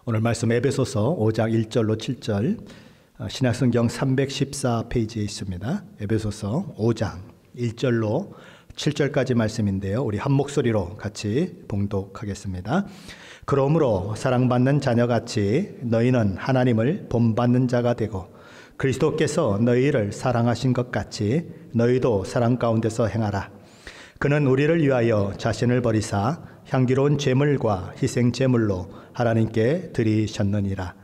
오늘 말씀 에베소서 5장 1절로 7절 신약성경 314페이지에 있습니다. 에베소서 5장 1절로 7절까지 말씀인데요. 우리 한 목소리로 같이 봉독하겠습니다. 그러므로 사랑받는 자녀같이 너희는 하나님을 본받는 자가 되고 그리스도께서 너희를 사랑하신 것 같이 너희도 사랑 가운데서 행하라. 그는 우리를 위하여 자신을 버리사 향기로운 제물과 희생 제물로 하나님께 드리셨느니라.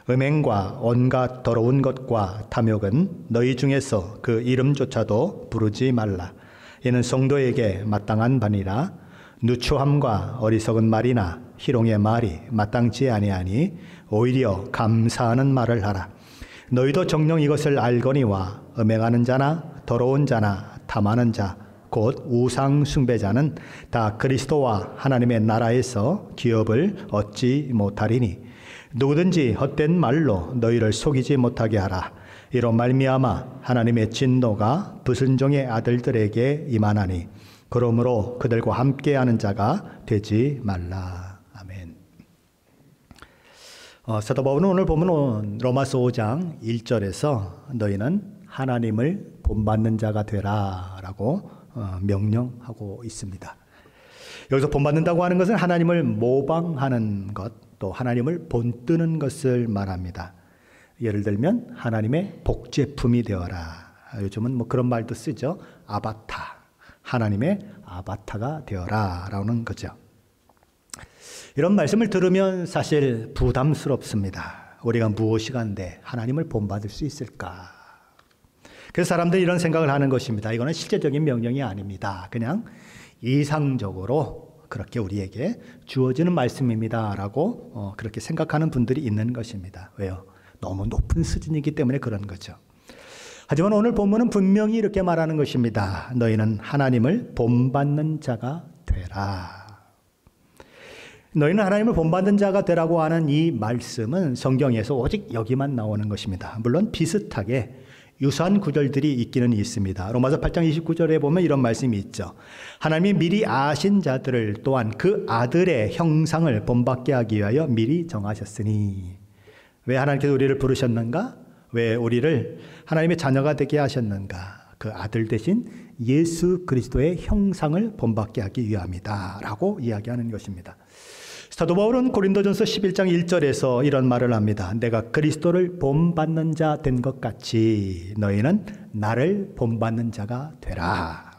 음행과 온갖 더러운 것과 탐욕은 너희 중에서 그 이름조차도 부르지 말라. 이는 성도에게 마땅한 바니라. 누추함과 어리석은 말이나 희롱의 말이 마땅치 아니하니 오히려 감사하는 말을 하라. 너희도 정녕 이것을 알거니와 음행하는 자나 더러운 자나 탐하는 자 곧 우상 숭배자는 다 그리스도와 하나님의 나라에서 기업을 얻지 못하리니 누구든지 헛된 말로 너희를 속이지 못하게 하라. 이로 말미암아 하나님의 진노가 불순종의 아들들에게 임하나니 그러므로 그들과 함께하는 자가 되지 말라. 아멘. 사도 바울은 오늘 보면 로마서 5장 1절에서 너희는 하나님을 본받는 자가 되라 라고 명령하고 있습니다. 여기서 본받는다고 하는 것은 하나님을 모방하는 것, 또 하나님을 본뜨는 것을 말합니다. 예를 들면 하나님의 복제품이 되어라. 요즘은 뭐 그런 말도 쓰죠. 아바타, 하나님의 아바타가 되어라 라는 거죠. 이런 말씀을 들으면 사실 부담스럽습니다. 우리가 무엇이 간데 하나님을 본받을 수 있을까? 그래서 사람들이 이런 생각을 하는 것입니다. 이거는 실제적인 명령이 아닙니다. 그냥 이상적으로 그렇게 우리에게 주어지는 말씀입니다 라고 그렇게 생각하는 분들이 있는 것입니다. 왜요? 너무 높은 수준이기 때문에 그런 거죠. 하지만 오늘 본문은 분명히 이렇게 말하는 것입니다. 너희는 하나님을 본받는 자가 되라. 너희는 하나님을 본받는 자가 되라고 하는 이 말씀은 성경에서 오직 여기만 나오는 것입니다. 물론 비슷하게 유사한 구절들이 있기는 있습니다. 로마서 8장 29절에 보면 이런 말씀이 있죠. 하나님이 미리 아신 자들을 또한 그 아들의 형상을 본받게 하기 위하여 미리 정하셨으니. 왜 하나님께서 우리를 부르셨는가? 왜 우리를 하나님의 자녀가 되게 하셨는가? 그 아들 대신 예수 그리스도의 형상을 본받게 하기 위함이다 라고 이야기하는 것입니다. 사도 바울은 고린도전서 11장 1절에서 이런 말을 합니다. 내가 그리스도를 본받는 자 된 것 같이 너희는 나를 본받는 자가 되라.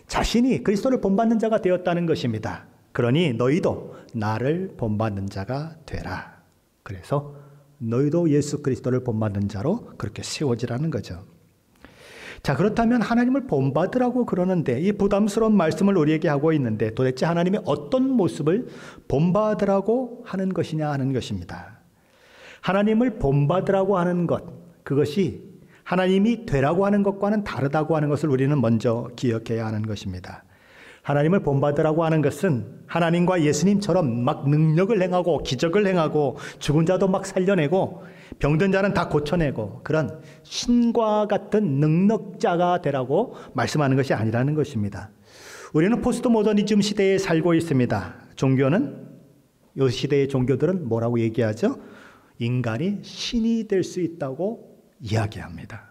자신이 그리스도를 본받는 자가 되었다는 것입니다. 그러니 너희도 나를 본받는 자가 되라. 그래서 너희도 예수 그리스도를 본받는 자로 그렇게 세워지라는 거죠. 자, 그렇다면 하나님을 본받으라고 그러는데 이 부담스러운 말씀을 우리에게 하고 있는데 도대체 하나님의 어떤 모습을 본받으라고 하는 것이냐 하는 것입니다. 하나님을 본받으라고 하는 것, 그것이 하나님이 되라고 하는 것과는 다르다고 하는 것을 우리는 먼저 기억해야 하는 것입니다. 하나님을 본받으라고 하는 것은 하나님과 예수님처럼 막 능력을 행하고 기적을 행하고 죽은 자도 막 살려내고 병든 자는 다 고쳐내고 그런 신과 같은 능력자가 되라고 말씀하는 것이 아니라는 것입니다. 우리는 포스트 모더니즘 시대에 살고 있습니다. 종교는, 이 시대의 종교들은 뭐라고 얘기하죠? 인간이 신이 될 수 있다고 이야기합니다.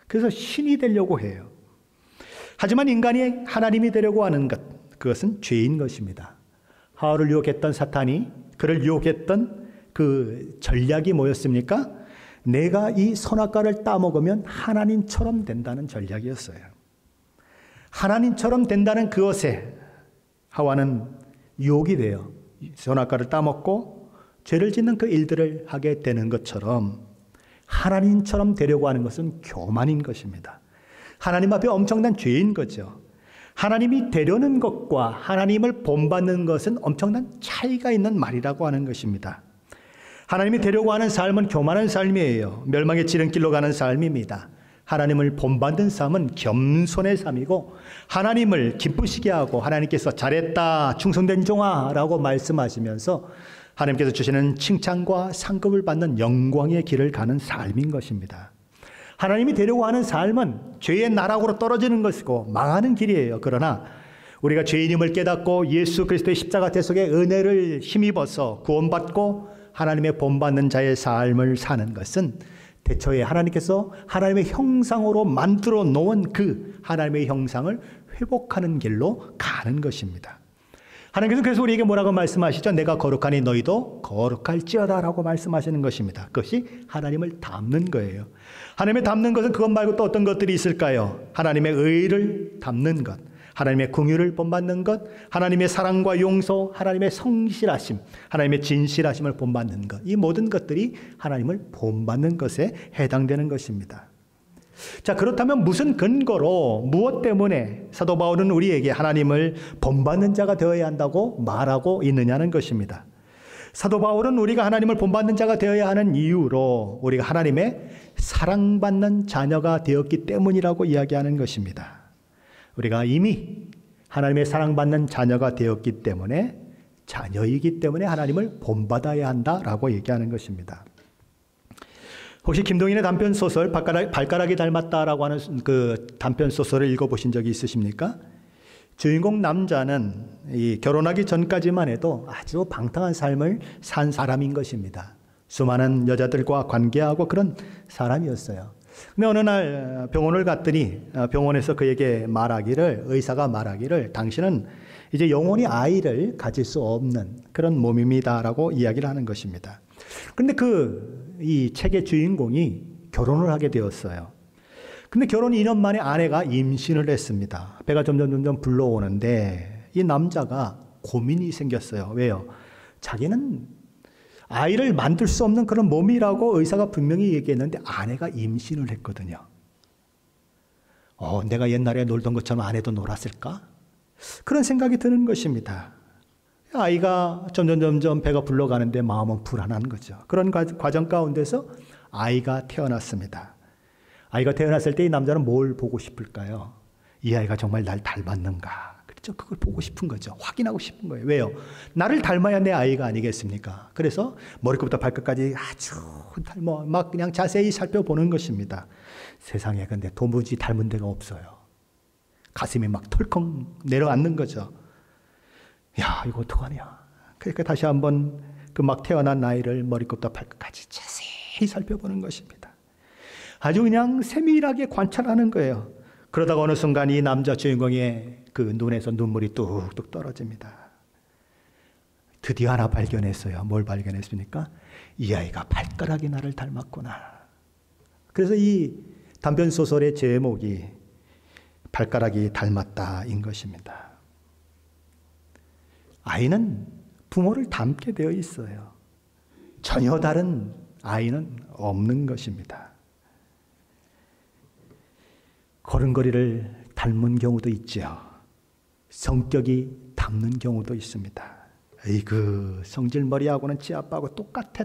그래서 신이 되려고 해요. 하지만 인간이 하나님이 되려고 하는 것, 그것은 죄인 것입니다. 하와를 유혹했던 사탄이 그를 유혹했던 그 전략이 뭐였습니까? 내가 이 선악과를 따먹으면 하나님처럼 된다는 전략이었어요. 하나님처럼 된다는 그것에 하와는 유혹이 돼요. 선악과를 따먹고 죄를 짓는 그 일들을 하게 되는 것처럼 하나님처럼 되려고 하는 것은 교만인 것입니다. 하나님 앞에 엄청난 죄인 거죠. 하나님이 되려는 것과 하나님을 본받는 것은 엄청난 차이가 있는 말이라고 하는 것입니다. 하나님이 되려고 하는 삶은 교만한 삶이에요. 멸망의 지름길로 가는 삶입니다. 하나님을 본받는 삶은 겸손의 삶이고 하나님을 기쁘시게 하고 하나님께서 잘했다 충성된 종아 라고 말씀하시면서 하나님께서 주시는 칭찬과 상급을 받는 영광의 길을 가는 삶인 것입니다. 하나님이 되려고 하는 삶은 죄의 나락으로 떨어지는 것이고 망하는 길이에요. 그러나 우리가 죄인임을 깨닫고 예수 그리스도의 십자가 대속의 은혜를 힘입어서 구원받고 하나님의 본받는 자의 삶을 사는 것은 대초에 하나님께서 하나님의 형상으로 만들어 놓은 그 하나님의 형상을 회복하는 길로 가는 것입니다. 하나님께서 그래서 우리에게 뭐라고 말씀하시죠? 내가 거룩하니 너희도 거룩할지어다 라고 말씀하시는 것입니다. 그것이 하나님을 닮는 거예요. 하나님을 닮는 것은 그것 말고 또 어떤 것들이 있을까요? 하나님의 의를 닮는 것, 하나님의 긍휼을 본받는 것, 하나님의 사랑과 용서, 하나님의 성실하심, 하나님의 진실하심을 본받는 것, 이 모든 것들이 하나님을 본받는 것에 해당되는 것입니다. 자, 그렇다면 무슨 근거로, 무엇 때문에 사도 바울은 우리에게 하나님을 본받는 자가 되어야 한다고 말하고 있느냐는 것입니다. 사도 바울은 우리가 하나님을 본받는 자가 되어야 하는 이유로 우리가 하나님의 사랑받는 자녀가 되었기 때문이라고 이야기하는 것입니다. 우리가 이미 하나님의 사랑받는 자녀가 되었기 때문에, 자녀이기 때문에 하나님을 본받아야 한다라고 얘기하는 것입니다. 혹시 김동인의 단편 소설 발가락이 닮았다라고 하는 그 단편 소설을 읽어보신 적이 있으십니까? 주인공 남자는 이 결혼하기 전까지만 해도 아주 방탕한 삶을 산 사람인 것입니다. 수많은 여자들과 관계하고 그런 사람이었어요. 근데 어느 날 병원을 갔더니 병원에서 그에게 의사가 말하기를 당신은 이제 영원히 아이를 가질 수 없는 그런 몸입니다라고 이야기를 하는 것입니다. 그런데 이 책의 주인공이 결혼을 하게 되었어요. 근데 결혼 2년 만에 아내가 임신을 했습니다. 배가 점점 불러오는데 이 남자가 고민이 생겼어요. 왜요? 자기는 아이를 만들 수 없는 그런 몸이라고 의사가 분명히 얘기했는데 아내가 임신을 했거든요. 내가 옛날에 놀던 것처럼 아내도 놀았을까? 그런 생각이 드는 것입니다. 아이가 점점 배가 불러가는데 마음은 불안한 거죠. 그런 과정 가운데서 아이가 태어났습니다. 아이가 태어났을 때 이 남자는 뭘 보고 싶을까요? 이 아이가 정말 날 닮았는가? 그렇죠? 그걸 보고 싶은 거죠. 확인하고 싶은 거예요. 왜요? 나를 닮아야 내 아이가 아니겠습니까? 그래서 머리끝부터 발끝까지 아주 막 그냥 자세히 살펴보는 것입니다. 세상에 근데 도무지 닮은 데가 없어요. 가슴이 막 털컹 내려앉는 거죠. 야, 이거 어떡하냐. 그러니까 다시 한번 그 막 태어난 아이를 머리끝부터 발끝까지 자세히 살펴보는 것입니다. 아주 그냥 세밀하게 관찰하는 거예요. 그러다가 어느 순간 이 남자 주인공의 그 눈에서 눈물이 뚝뚝 떨어집니다. 드디어 하나 발견했어요. 뭘 발견했습니까? 이 아이가 발가락이 나를 닮았구나. 그래서 이 단편 소설의 제목이 발가락이 닮았다인 것입니다. 아이는 부모를 닮게 되어 있어요. 전혀 다른 아이는 없는 것입니다. 걸음걸이를 닮은 경우도 있죠. 성격이 닮는 경우도 있습니다. 에이그 성질머리하고는 지 아빠하고 똑같아.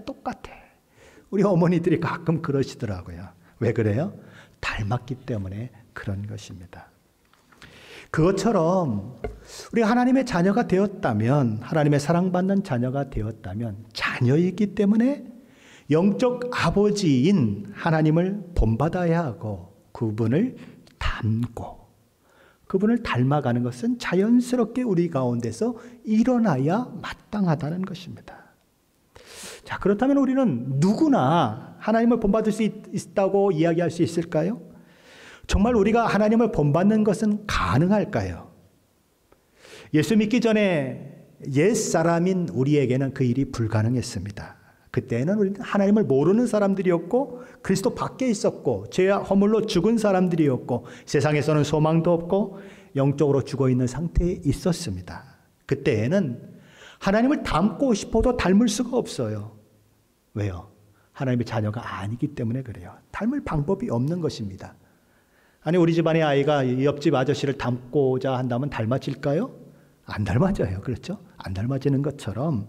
우리 어머니들이 가끔 그러시더라고요. 왜 그래요? 닮았기 때문에 그런 것입니다. 그것처럼 우리가 하나님의 자녀가 되었다면, 하나님의 사랑받는 자녀가 되었다면 자녀이기 때문에 영적 아버지인 하나님을 본받아야 하고 그분을 닮고 그분을 닮아가는 것은 자연스럽게 우리 가운데서 일어나야 마땅하다는 것입니다. 자, 그렇다면 우리는 누구나 하나님을 본받을 수 있다고 이야기할 수 있을까요? 정말 우리가 하나님을 본받는 것은 가능할까요? 예수 믿기 전에 옛사람인 우리에게는 그 일이 불가능했습니다. 그때는 우리는 하나님을 모르는 사람들이었고 그리스도 밖에 있었고 죄와 허물로 죽은 사람들이었고 세상에서는 소망도 없고 영적으로 죽어있는 상태에 있었습니다. 그때에는 하나님을 닮고 싶어도 닮을 수가 없어요. 왜요? 하나님의 자녀가 아니기 때문에 그래요. 닮을 방법이 없는 것입니다. 아니, 우리 집안의 아이가 옆집 아저씨를 닮고자 한다면 닮아질까요? 안 닮아져요. 그렇죠? 안 닮아지는 것처럼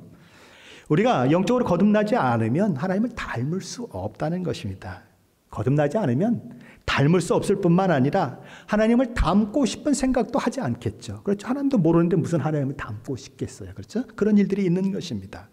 우리가 영적으로 거듭나지 않으면 하나님을 닮을 수 없다는 것입니다. 거듭나지 않으면 닮을 수 없을 뿐만 아니라 하나님을 닮고 싶은 생각도 하지 않겠죠. 그렇죠? 하나님도 모르는데 무슨 하나님을 닮고 싶겠어요. 그렇죠? 그런 일들이 있는 것입니다.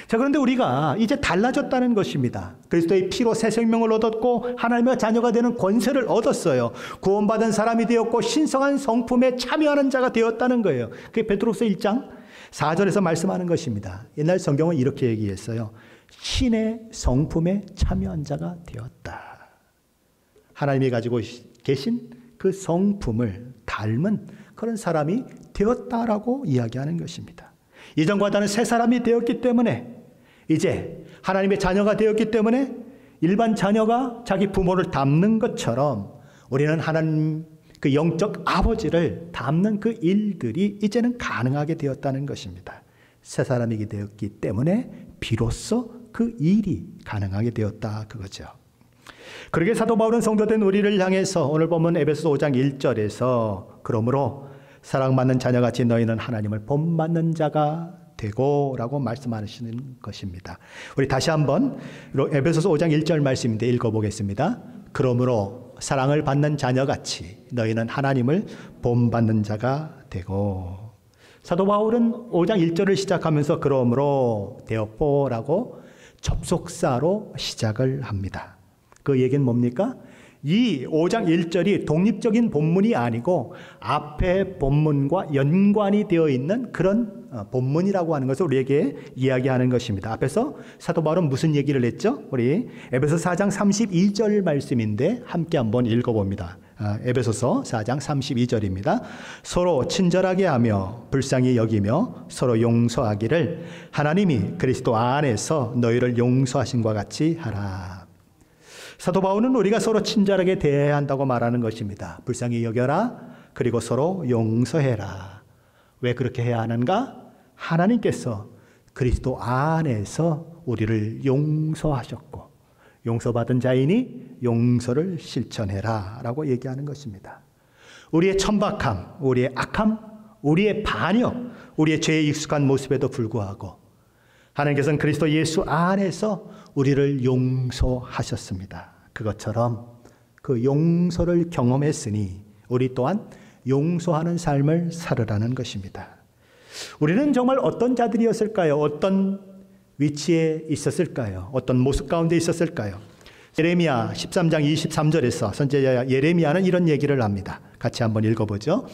자, 그런데 우리가 이제 달라졌다는 것입니다. 그리스도의 피로 새 생명을 얻었고 하나님의 자녀가 되는 권세를 얻었어요. 구원받은 사람이 되었고 신성한 성품에 참여하는 자가 되었다는 거예요. 그게 베드로서 1장 4절에서 말씀하는 것입니다. 옛날 성경은 이렇게 얘기했어요. 신의 성품에 참여한 자가 되었다. 하나님이 가지고 계신 그 성품을 닮은 그런 사람이 되었다라고 이야기하는 것입니다. 이전과 다른 새 사람이 되었기 때문에, 이제 하나님의 자녀가 되었기 때문에 일반 자녀가 자기 부모를 닮는 것처럼 우리는 하나님 그 영적 아버지를 닮는 그 일들이 이제는 가능하게 되었다는 것입니다. 새 사람이 되었기 때문에 비로소 그 일이 가능하게 되었다 그거죠. 그러게 사도 바울은 성도된 우리를 향해서 오늘 보면 에베소서 5장 1절에서 그러므로 사랑받는 자녀같이 너희는 하나님을 본받는 자가 되고 라고 말씀하시는 것입니다. 우리 다시 한번 에베소서 5장 1절 말씀인데 읽어보겠습니다. 그러므로 사랑을 받는 자녀같이 너희는 하나님을 본받는 자가 되고. 사도 바울은 5장 1절을 시작하면서 그러므로 되었고라고 접속사로 시작을 합니다. 그 얘기는 뭡니까? 이 5장 1절이 독립적인 본문이 아니고 앞에 본문과 연관이 되어 있는 그런 본문이라고 하는 것을 우리에게 이야기하는 것입니다. 앞에서 사도 바울은 무슨 얘기를 했죠? 우리 에베소서 4장 32절 말씀인데 함께 한번 읽어봅니다. 에베소서 4장 32절입니다. 서로 친절하게 하며 불쌍히 여기며 서로 용서하기를 하나님이 그리스도 안에서 너희를 용서하신 것 같이 하라. 사도 바울은 우리가 서로 친절하게 대해야 한다고 말하는 것입니다. 불쌍히 여겨라. 그리고 서로 용서해라. 왜 그렇게 해야 하는가? 하나님께서 그리스도 안에서 우리를 용서하셨고 용서받은 자이니 용서를 실천해라 라고 얘기하는 것입니다. 우리의 천박함, 우리의 악함, 우리의 반역, 우리의 죄에 익숙한 모습에도 불구하고 하나님께서는 그리스도 예수 안에서 우리를 용서하셨습니다. 그것처럼 그 용서를 경험했으니 우리 또한 용서하는 삶을 살으라는 것입니다. 우리는 정말 어떤 자들이었을까요? 어떤 위치에 있었을까요? 어떤 모습 가운데 있었을까요? 예레미야 13장 23절에서 선지자 예레미야는 이런 얘기를 합니다. 같이 한번 읽어보죠.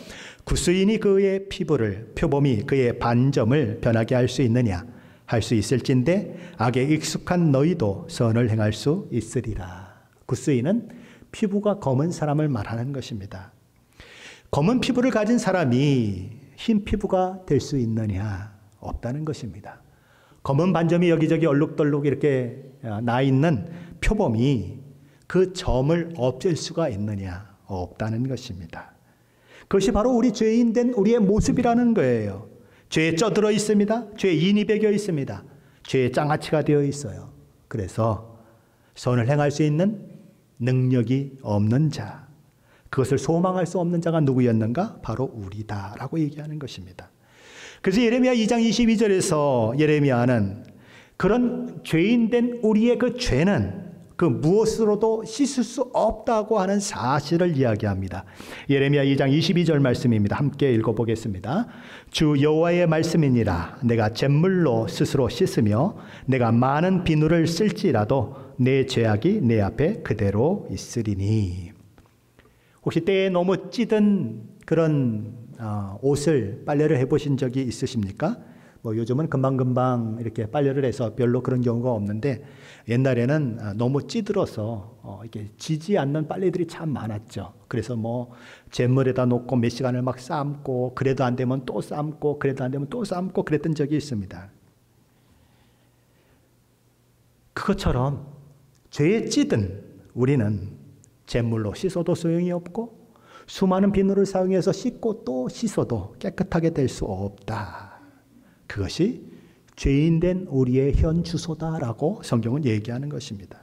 구스인이 그의 피부를, 표범이 그의 반점을 변하게 할 수 있느냐? 할 수 있을진데 악에 익숙한 너희도 선을 행할 수 있으리라. 구스인은 피부가 검은 사람을 말하는 것입니다. 검은 피부를 가진 사람이 흰 피부가 될 수 있느냐? 없다는 것입니다. 검은 반점이 여기저기 얼룩덜룩 이렇게 나 있는 표범이 그 점을 없앨 수가 있느냐? 없다는 것입니다. 그것이 바로 우리 죄인 된 우리의 모습이라는 거예요. 죄에 쩌들어 있습니다. 죄에 인이 배겨 있습니다. 죄의 장아찌가 되어 있어요. 그래서 선을 행할 수 있는 능력이 없는 자, 그것을 소망할 수 없는 자가 누구였는가? 바로 우리다라고 얘기하는 것입니다. 그래서 예레미야 2장 22절에서 예레미야는 그런 죄인 된 우리의 그 죄는 그 무엇으로도 씻을 수 없다고 하는 사실을 이야기합니다. 예레미야 2장 22절 말씀입니다. 함께 읽어보겠습니다. 주 여호와의 말씀이니라. 내가 잿물로 스스로 씻으며 내가 많은 비누를 쓸지라도 내 죄악이 내 앞에 그대로 있으리니. 혹시 때에 너무 찌든 그런 옷을 빨래를 해보신 적이 있으십니까? 뭐 요즘은 금방금방 이렇게 빨래를 해서 별로 그런 경우가 없는데 옛날에는 너무 찌들어서 이렇게 지지 않는 빨래들이 참 많았죠. 그래서 뭐 잿물에다 놓고 몇 시간을 막 삶고 그래도 안 되면 또 삶고 그래도 안 되면 또 삶고 그랬던 적이 있습니다. 그것처럼 죄에 찌든 우리는 잿물로 씻어도 소용이 없고 수많은 비누를 사용해서 씻고 또 씻어도 깨끗하게 될 수 없다. 그것이 죄인된 우리의 현 주소다라고 성경은 얘기하는 것입니다.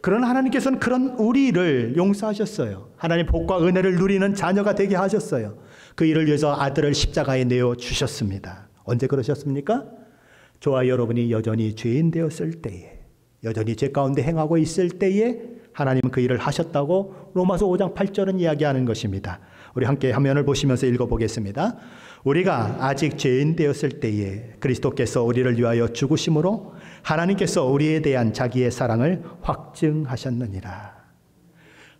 그러나 하나님께서는 그런 우리를 용서하셨어요. 하나님 복과 은혜를 누리는 자녀가 되게 하셨어요. 그 일을 위해서 아들을 십자가에 내어주셨습니다. 언제 그러셨습니까? 저와 여러분이 여전히 죄인 되었을 때에, 여전히 죄 가운데 행하고 있을 때에 하나님은 그 일을 하셨다고 로마서 5장 8절은 이야기하는 것입니다. 우리 함께 화면을 보시면서 읽어보겠습니다. 우리가 아직 죄인 되었을 때에 그리스도께서 우리를 위하여 죽으심으로 하나님께서 우리에 대한 자기의 사랑을 확증하셨느니라.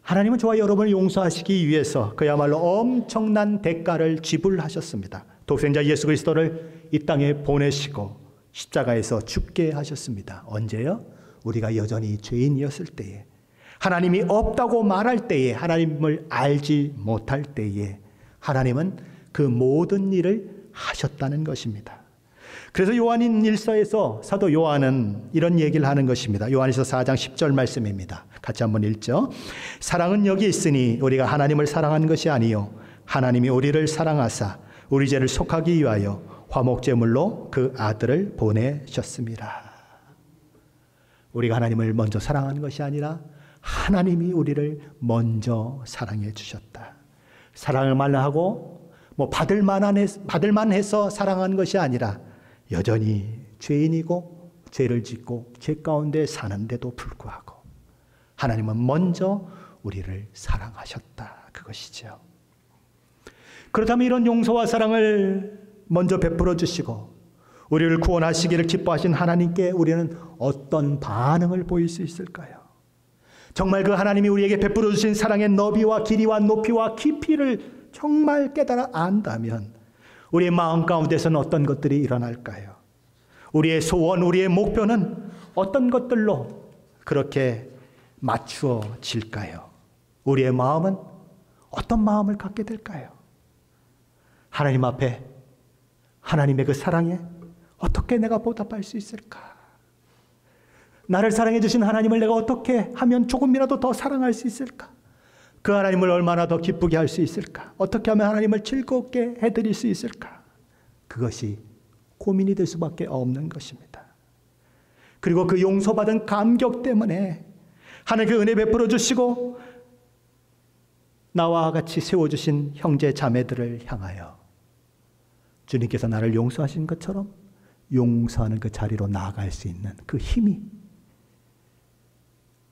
하나님은 저와 여러분을 용서하시기 위해서 그야말로 엄청난 대가를 지불하셨습니다. 독생자 예수 그리스도를 이 땅에 보내시고 십자가에서 죽게 하셨습니다. 언제요? 우리가 여전히 죄인이었을 때에, 하나님이 없다고 말할 때에, 하나님을 알지 못할 때에 하나님은 그 모든 일을 하셨다는 것입니다. 그래서 요한인 1서에서 사도 요한은 이런 얘기를 하는 것입니다. 요한일서 4장 10절 말씀입니다. 같이 한번 읽죠. 사랑은 여기 있으니 우리가 하나님을 사랑한 것이 아니요 하나님이 우리를 사랑하사 우리 죄를 속하기 위하여 화목제물로 그 아들을 보내셨습니다. 우리가 하나님을 먼저 사랑한 것이 아니라 하나님이 우리를 먼저 사랑해 주셨다. 사랑을 말하고 받을만 해서 사랑한 것이 아니라 여전히 죄인이고 죄를 짓고 죄 가운데 사는데도 불구하고 하나님은 먼저 우리를 사랑하셨다. 그것이죠. 그렇다면 이런 용서와 사랑을 먼저 베풀어 주시고 우리를 구원하시기를 기뻐하신 하나님께 우리는 어떤 반응을 보일 수 있을까요? 정말 그 하나님이 우리에게 베풀어 주신 사랑의 너비와 길이와 높이와 깊이를 정말 깨달아 안다면 우리의 마음 가운데서는 어떤 것들이 일어날까요? 우리의 소원, 우리의 목표는 어떤 것들로 그렇게 맞추어질까요? 우리의 마음은 어떤 마음을 갖게 될까요? 하나님 앞에 하나님의 그 사랑에 어떻게 내가 보답할 수 있을까? 나를 사랑해 주신 하나님을 내가 어떻게 하면 조금이라도 더 사랑할 수 있을까? 그 하나님을 얼마나 더 기쁘게 할 수 있을까? 어떻게 하면 하나님을 즐겁게 해드릴 수 있을까? 그것이 고민이 될 수밖에 없는 것입니다. 그리고 그 용서받은 감격 때문에 하나님께 은혜 베풀어 주시고 나와 같이 세워주신 형제 자매들을 향하여 주님께서 나를 용서하신 것처럼 용서하는 그 자리로 나아갈 수 있는 그 힘이,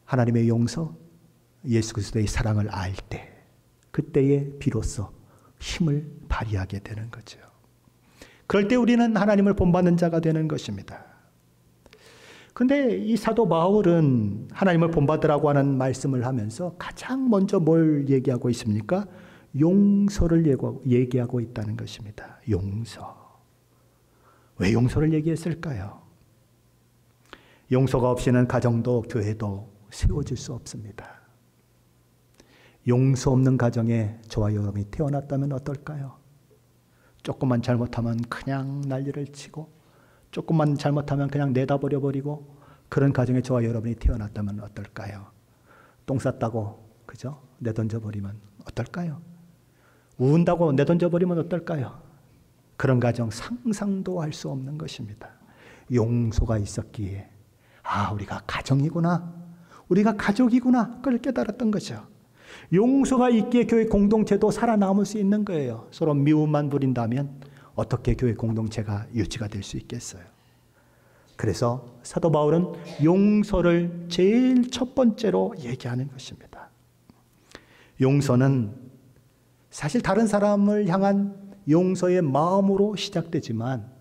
하나님의 용서, 예수 그리스도의 사랑을 알 때, 그때에 비로소 힘을 발휘하게 되는 거죠. 그럴 때 우리는 하나님을 본받는 자가 되는 것입니다. 그런데 이 사도 바울은 하나님을 본받으라고 하는 말씀을 하면서 가장 먼저 뭘 얘기하고 있습니까? 용서를 얘기하고 있다는 것입니다. 용서. 왜 용서를 얘기했을까요? 용서가 없이는 가정도 교회도 세워질 수 없습니다. 용서 없는 가정에 저와 여러분이 태어났다면 어떨까요? 조금만 잘못하면 그냥 난리를 치고 조금만 잘못하면 그냥 내다버려 버리고 그런 가정에 저와 여러분이 태어났다면 어떨까요? 똥 쌌다고 그죠? 내던져 버리면 어떨까요? 운다고 내던져 버리면 어떨까요? 그런 가정 상상도 할 수 없는 것입니다. 용서가 있었기에 우리가 가정이구나, 우리가 가족이구나, 그걸 깨달았던 거죠. 용서가 있기에 교회 공동체도 살아남을 수 있는 거예요. 서로 미움만 부린다면 어떻게 교회 공동체가 유지가 될 수 있겠어요? 그래서 사도 바울은 용서를 제일 첫 번째로 얘기하는 것입니다. 용서는 사실 다른 사람을 향한 용서의 마음으로 시작되지만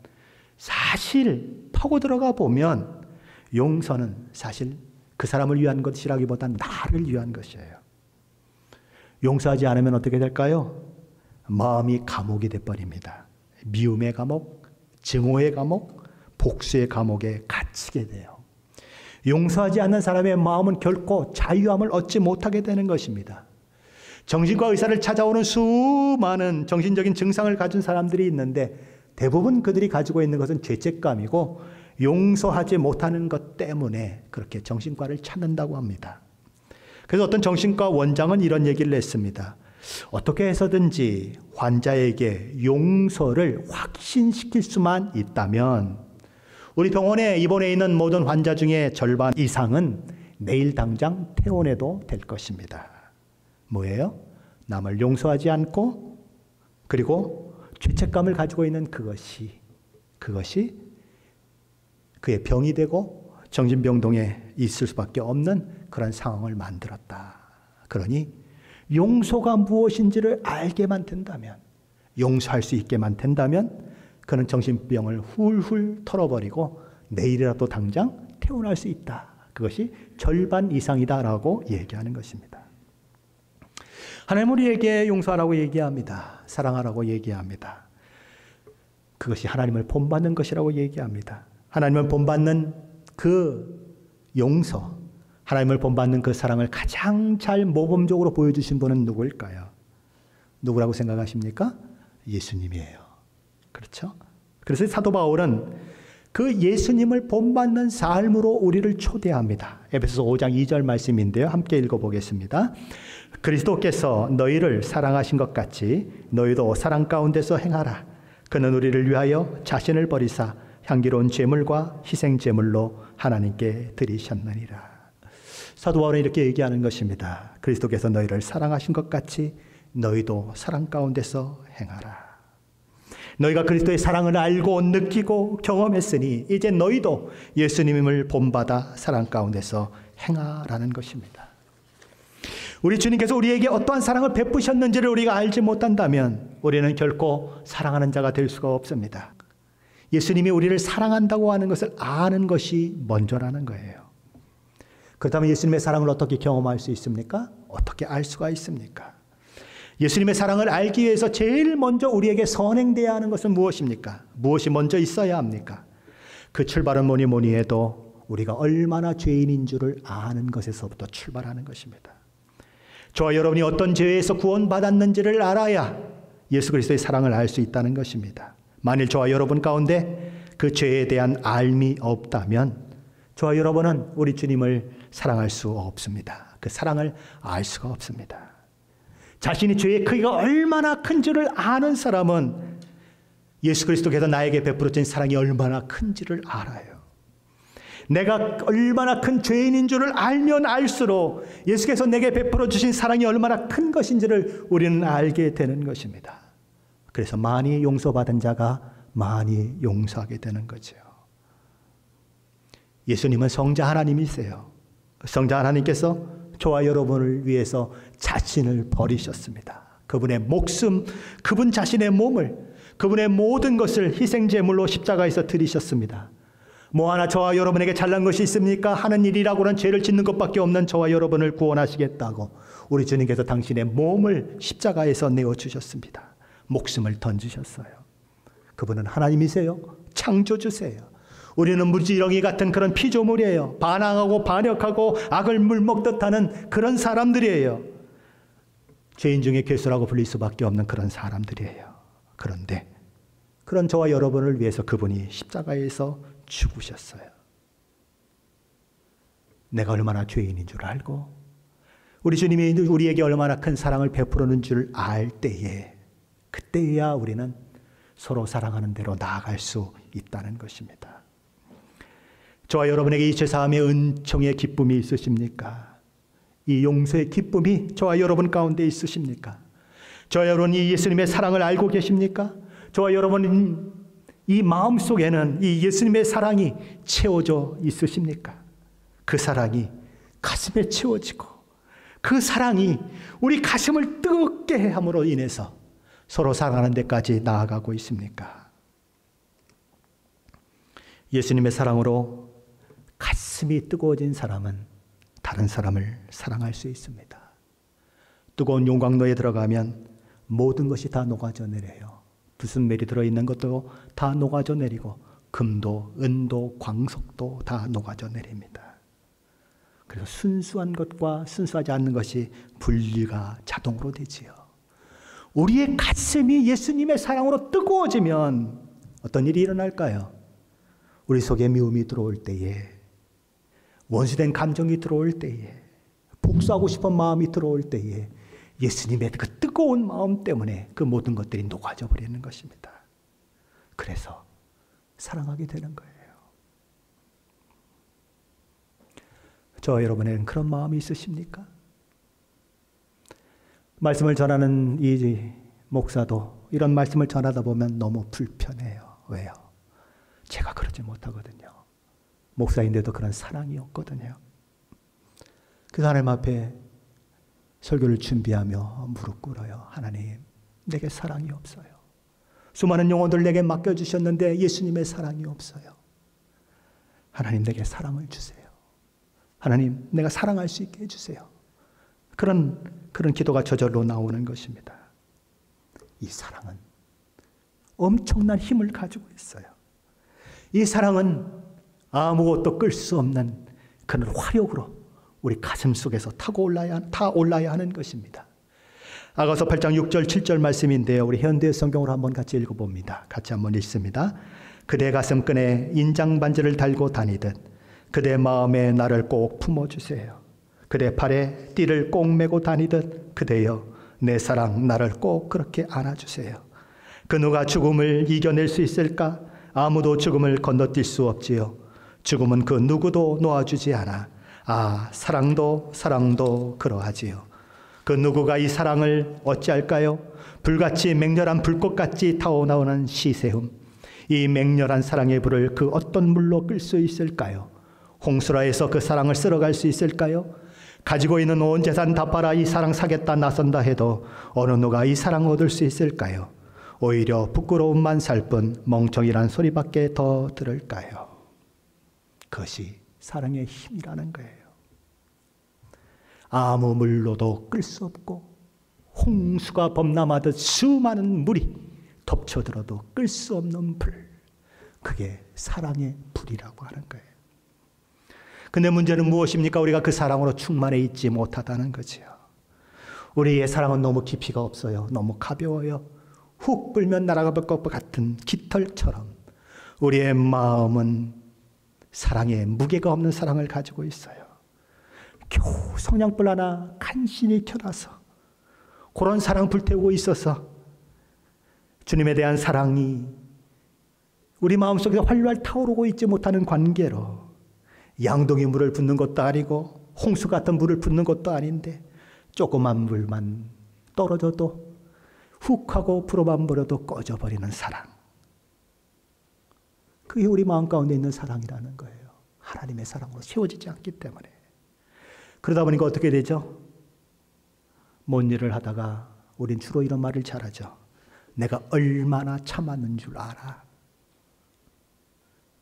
사실 파고 들어가 보면 용서는 사실 그 사람을 위한 것이라기보다는 나를 위한 것이에요. 용서하지 않으면 어떻게 될까요? 마음이 감옥이 돼버립니다. 미움의 감옥, 증오의 감옥, 복수의 감옥에 갇히게 돼요. 용서하지 않는 사람의 마음은 결코 자유함을 얻지 못하게 되는 것입니다. 정신과 의사를 찾아오는 수많은 정신적인 증상을 가진 사람들이 있는데 대부분 그들이 가지고 있는 것은 죄책감이고 용서하지 못하는 것 때문에 그렇게 정신과를 찾는다고 합니다. 그래서 어떤 정신과 원장은 이런 얘기를 했습니다. 어떻게 해서든지 환자에게 용서를 확신시킬 수만 있다면 우리 병원에 입원해 있는 모든 환자 중에 절반 이상은 내일 당장 퇴원해도 될 것입니다. 뭐예요? 남을 용서하지 않고 그리고 죄책감을 가지고 있는 그것이 그의 병이 되고 정신병동에 있을 수밖에 없는 그런 상황을 만들었다. 그러니 용서가 무엇인지를 알게만 된다면, 용서할 수 있게만 된다면 그는 정신병을 훌훌 털어버리고 내일이라도 당장 퇴원할 수 있다. 그것이 절반 이상이다라고 얘기하는 것입니다. 하나님 우리에게 용서하라고 얘기합니다. 사랑하라고 얘기합니다. 그것이 하나님을 본받는 것이라고 얘기합니다. 하나님을 본받는 그 용서, 하나님을 본받는 그 사랑을 가장 잘 모범적으로 보여주신 분은 누구일까요? 누구라고 생각하십니까? 예수님이에요. 그렇죠? 그래서 사도 바울은 그 예수님을 본받는 삶으로 우리를 초대합니다. 에베소서 5장 2절 말씀인데요. 함께 읽어보겠습니다. 그리스도께서 너희를 사랑하신 것 같이 너희도 사랑 가운데서 행하라. 그는 우리를 위하여 자신을 버리사 향기로운 제물과 희생 제물로 하나님께 드리셨느니라. 사도 바울은 이렇게 얘기하는 것입니다. 그리스도께서 너희를 사랑하신 것 같이 너희도 사랑 가운데서 행하라. 너희가 그리스도의 사랑을 알고 느끼고 경험했으니 이제 너희도 예수님을 본받아 사랑 가운데서 행하라는 것입니다. 우리 주님께서 우리에게 어떠한 사랑을 베푸셨는지를 우리가 알지 못한다면 우리는 결코 사랑하는 자가 될 수가 없습니다. 예수님이 우리를 사랑한다고 하는 것을 아는 것이 먼저라는 거예요. 그렇다면 예수님의 사랑을 어떻게 경험할 수 있습니까? 어떻게 알 수가 있습니까? 예수님의 사랑을 알기 위해서 제일 먼저 우리에게 선행돼야 하는 것은 무엇입니까? 무엇이 먼저 있어야 합니까? 그 출발은 뭐니 해도 우리가 얼마나 죄인인 줄을 아는 것에서부터 출발하는 것입니다. 저와 여러분이 어떤 죄에서 구원받았는지를 알아야 예수 그리스도의 사랑을 알 수 있다는 것입니다. 만일 저와 여러분 가운데 그 죄에 대한 알미 없다면 저와 여러분은 우리 주님을 사랑할 수 없습니다. 그 사랑을 알 수가 없습니다. 자신이 죄의 크기가 얼마나 큰 줄을 아는 사람은 예수 그리스도께서 나에게 베풀어진 사랑이 얼마나 큰지를 알아요. 내가 얼마나 큰 죄인인 줄을 알면 알수록 예수께서 내게 베풀어 주신 사랑이 얼마나 큰 것인지를 우리는 알게 되는 것입니다. 그래서 많이 용서받은 자가 많이 용서하게 되는 거죠. 예수님은 성자 하나님이세요. 성자 하나님께서 저와 여러분을 위해서 자신을 버리셨습니다. 그분의 목숨, 그분 자신의 몸을, 그분의 모든 것을 희생제물로 십자가에서 드리셨습니다. 뭐 하나 저와 여러분에게 잘난 것이 있습니까? 하는 일이라고는 죄를 짓는 것밖에 없는 저와 여러분을 구원하시겠다고 우리 주님께서 당신의 몸을 십자가에서 내어주셨습니다. 목숨을 던지셨어요. 그분은 하나님이세요. 창조주세요. 우리는 무지렁이 같은 그런 피조물이에요. 반항하고 반역하고 악을 물먹듯 하는 그런 사람들이에요. 죄인 중에 괴수라고 불릴 수밖에 없는 그런 사람들이에요. 그런데 그런 저와 여러분을 위해서 그분이 십자가에서 죽으셨어요. 내가 얼마나 죄인인 줄 알고 우리 주님이 우리에게 얼마나 큰 사랑을 베푸는 줄 알 때에 그때야 우리는 서로 사랑하는 대로 나아갈 수 있다는 것입니다. 저와 여러분에게 이 죄사함의 은총의 기쁨이 있으십니까? 이 용서의 기쁨이 저와 여러분 가운데 있으십니까? 저와 여러분이 예수님의 사랑을 알고 계십니까? 저와 여러분은 이 마음속에는 이 예수님의 사랑이 채워져 있으십니까? 그 사랑이 가슴에 채워지고 그 사랑이 우리 가슴을 뜨겁게 함으로 인해서 서로 사랑하는 데까지 나아가고 있습니까? 예수님의 사랑으로 가슴이 뜨거워진 사람은 다른 사람을 사랑할 수 있습니다. 뜨거운 용광로에 들어가면 모든 것이 다 녹아져 내려요. 불순물이 들어있는 것도 다 녹아져 내리고 금도 은도 광석도 다 녹아져 내립니다. 그래서 순수한 것과 순수하지 않는 것이 분리가 자동으로 되지요. 우리의 가슴이 예수님의 사랑으로 뜨거워지면 어떤 일이 일어날까요? 우리 속에 미움이 들어올 때에, 원수된 감정이 들어올 때에, 복수하고 싶은 마음이 들어올 때에 예수님의 그 뜨거운 마음 때문에 그 모든 것들이 녹아져 버리는 것입니다. 그래서 사랑하게 되는 거예요. 저와 여러분에게는 그런 마음이 있으십니까? 말씀을 전하는 이 목사도 이런 말씀을 전하다 보면 너무 불편해요. 왜요? 제가 그러지 못하거든요. 목사인데도 그런 사랑이 없거든요. 그 하나님 앞에 설교를 준비하며 무릎 꿇어요. 하나님, 내게 사랑이 없어요. 수많은 영혼들 내게 맡겨주셨는데 예수님의 사랑이 없어요. 하나님, 내게 사랑을 주세요. 하나님, 내가 사랑할 수 있게 해주세요. 그런 기도가 저절로 나오는 것입니다. 이 사랑은 엄청난 힘을 가지고 있어요. 이 사랑은 아무것도 끌 수 없는 그런 화력으로 우리 가슴 속에서 타올라야 하는 것입니다. 아가서 8장 6절 7절 말씀인데요. 우리 현대 성경으로 한번 같이 읽어봅니다. 같이 한번 읽습니다. 그대 가슴끈에 인장 반지를 달고 다니듯 그대 마음에 나를 꼭 품어주세요. 그대 팔에 띠를 꼭 메고 다니듯 그대여 내 사랑 나를 꼭 그렇게 안아주세요. 그 누가 죽음을 이겨낼 수 있을까? 아무도 죽음을 건너뛸 수 없지요. 죽음은 그 누구도 놓아주지 않아. 아, 사랑도 그러하지요. 그 누구가 이 사랑을 어찌할까요? 불같이 맹렬한 불꽃같이 타오나오는 시세움. 이 맹렬한 사랑의 불을 그 어떤 물로 끌 수 있을까요? 홍수라에서 그 사랑을 쓸어갈 수 있을까요? 가지고 있는 온 재산 다 팔아 이 사랑 사겠다 나선다 해도 어느 누가 이 사랑 얻을 수 있을까요? 오히려 부끄러움만 살 뿐 멍청이란 소리밖에 더 들을까요? 그것이 사랑의 힘이라는 거예요. 아무 물로도 끌 수 없고 홍수가 범람하듯 수많은 물이 덮쳐들어도 끌 수 없는 불. 그게 사랑의 불이라고 하는 거예요. 근데 문제는 무엇입니까? 우리가 그 사랑으로 충만해 있지 못하다는 거지요. 우리의 사랑은 너무 깊이가 없어요. 너무 가벼워요. 훅 불면 날아갈 것 같은 깃털처럼 우리의 마음은 사랑에 무게가 없는 사랑을 가지고 있어요. 겨우 성냥불 하나 간신히 켜놔서 그런 사랑 불태우고 있어서 주님에 대한 사랑이 우리 마음속에 활활 타오르고 있지 못하는 관계로 양동이 물을 붓는 것도 아니고 홍수 같은 물을 붓는 것도 아닌데 조그만 물만 떨어져도 훅 하고 불어만 버려도 꺼져버리는 사랑. 그게 우리 마음 가운데 있는 사랑이라는 거예요. 하나님의 사랑으로 채워지지 않기 때문에. 그러다 보니까 어떻게 되죠? 뭔 일을 하다가 우린 주로 이런 말을 잘하죠. 내가 얼마나 참았는 줄 알아.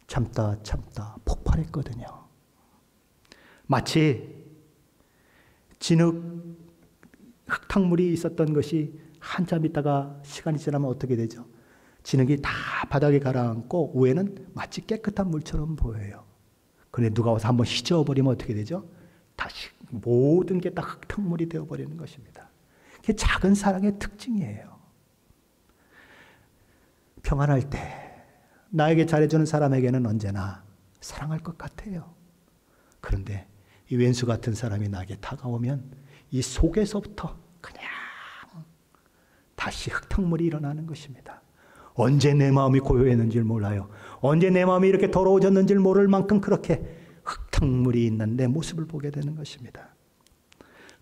참다 폭발했거든요. 마치 진흙 흙탕물이 있었던 것이 한참 있다가 시간이 지나면 어떻게 되죠? 진흙이 다 바닥에 가라앉고 위에는 마치 깨끗한 물처럼 보여요. 그런데 누가 와서 한번 휘저어버리면 어떻게 되죠? 다시 모든 게 다 흙탕물이 되어버리는 것입니다. 그게 작은 사랑의 특징이에요. 평안할 때 나에게 잘해주는 사람에게는 언제나 사랑할 것 같아요. 그런데 이 왼수 같은 사람이 나에게 다가오면 이 속에서부터 그냥 다시 흙탕물이 일어나는 것입니다. 언제 내 마음이 고요했는지를 몰라요. 언제 내 마음이 이렇게 더러워졌는지를 모를 만큼 그렇게 흙탕물이 있는 내 모습을 보게 되는 것입니다.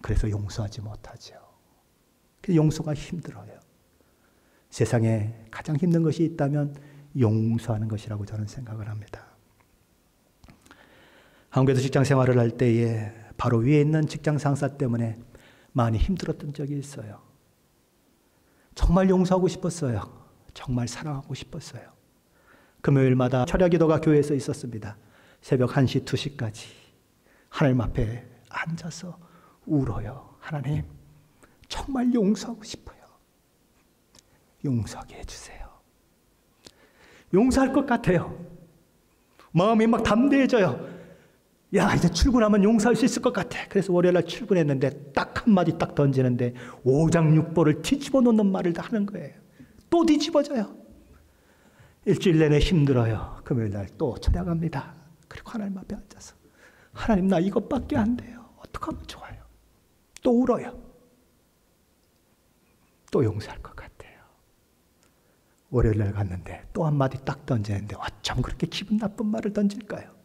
그래서 용서하지 못하죠. 용서가 힘들어요. 세상에 가장 힘든 것이 있다면 용서하는 것이라고 저는 생각을 합니다. 한국에서 직장 생활을 할 때에 바로 위에 있는 직장 상사 때문에 많이 힘들었던 적이 있어요. 정말 용서하고 싶었어요. 정말 사랑하고 싶었어요. 금요일마다 철야기도가 교회에서 있었습니다. 새벽 1시, 2시까지 하나님 앞에 앉아서 울어요. 하나님, 정말 용서하고 싶어요. 용서하게 해주세요. 용서할 것 같아요. 마음이 막 담대해져요. 야, 이제 출근하면 용서할 수 있을 것 같아. 그래서 월요일날 출근했는데 딱 한마디 딱 던지는데 오장육보를 뒤집어 놓는 말을 다 하는 거예요. 또 뒤집어져요. 일주일 내내 힘들어요. 금요일날 또 철야갑니다. 그리고 하나님 앞에 앉아서 하나님, 나 이것밖에 안 돼요. 어떻게 하면 좋아요? 또 울어요. 또 용서할 것 같아요. 월요일날 갔는데 또 한마디 딱 던지는데 어쩜 그렇게 기분 나쁜 말을 던질까요?